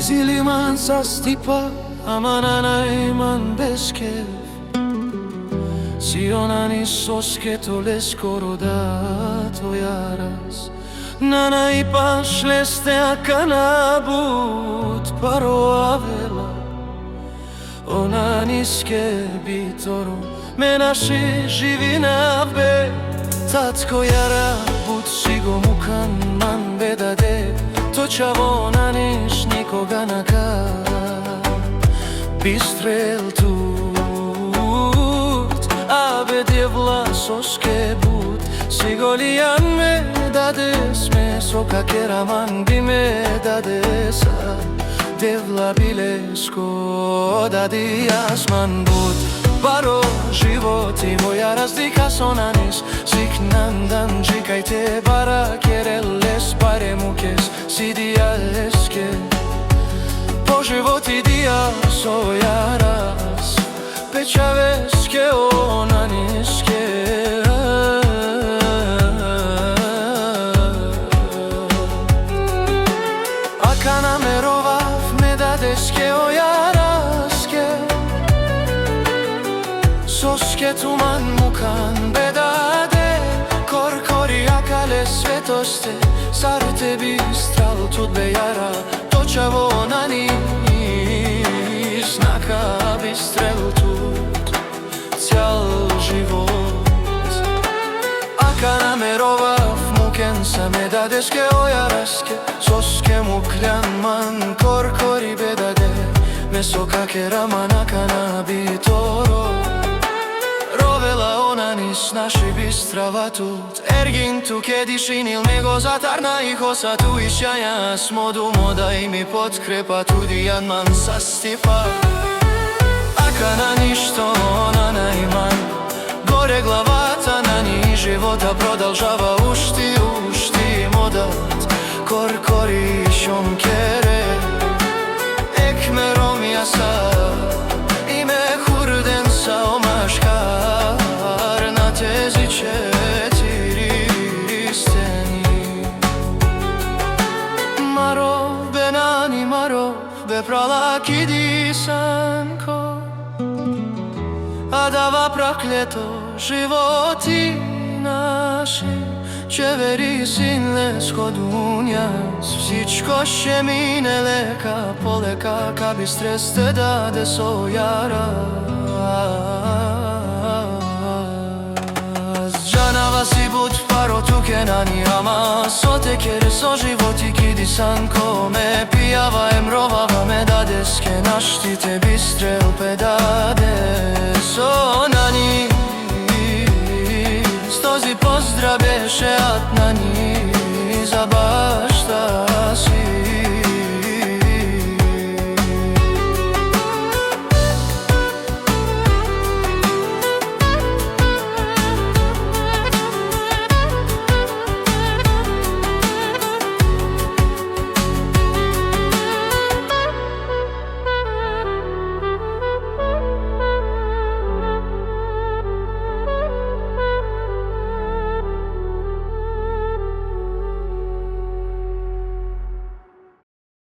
Изилиман са стипа, ама на најман без кев. Си онани соскето лескоро да тојарас. На најпаш лесте аканабут пароавела. Онани ske bitoru me naše živina be. Tatko yara but sigo mukan man bedade. To čavo na niš nikoga naka bistrel tut. Abe devla soske but sigolian me dades me soka keraman bime dadesa. Devla bilesko dadi asman bud. Baro životi moja razlika sonanis. Ziknandan čekajte bara kereles pare mukes. Sidia leske po životi dia soja raz. Pečaveske onaniske. Akana merova deske oyaraske. Soske tuman mukan bedade. Korkori akale svetoste. Sarte bistral tut bejara. Točavo na nis naka bistrel tut cijal život. Akana merova muken same dadeske oyaraske. Soske mukljan man korkori bedade. Mesoka keramana kana bitoro. Rovela onanis naši bistrava tut. Ergin tu kedishinil nego zatarna i hosa tu išanja. Smodu moda i mi potkrepa tudi janman sastipa. Akana ništo ona najman. Gore glavata na njih života продолжава ušti modat. Korkori šonkere ekmerom jasa. Ime hurden sa omaškar na tezi četiri steni. Maro benani maro beprala kidisanko. A dava проклето životi naši. Čeveri sinle schodunjas. Всичко ще мине лека полека. Ка би стрес те даде сојара. Джанава си буд паро туке нани. Ама со текер со животи кидисанко. Ме пијава емровава ме дадеске. Нашти те бистрел педаде со нани. Stozi pozdrav беше от нани. Забаш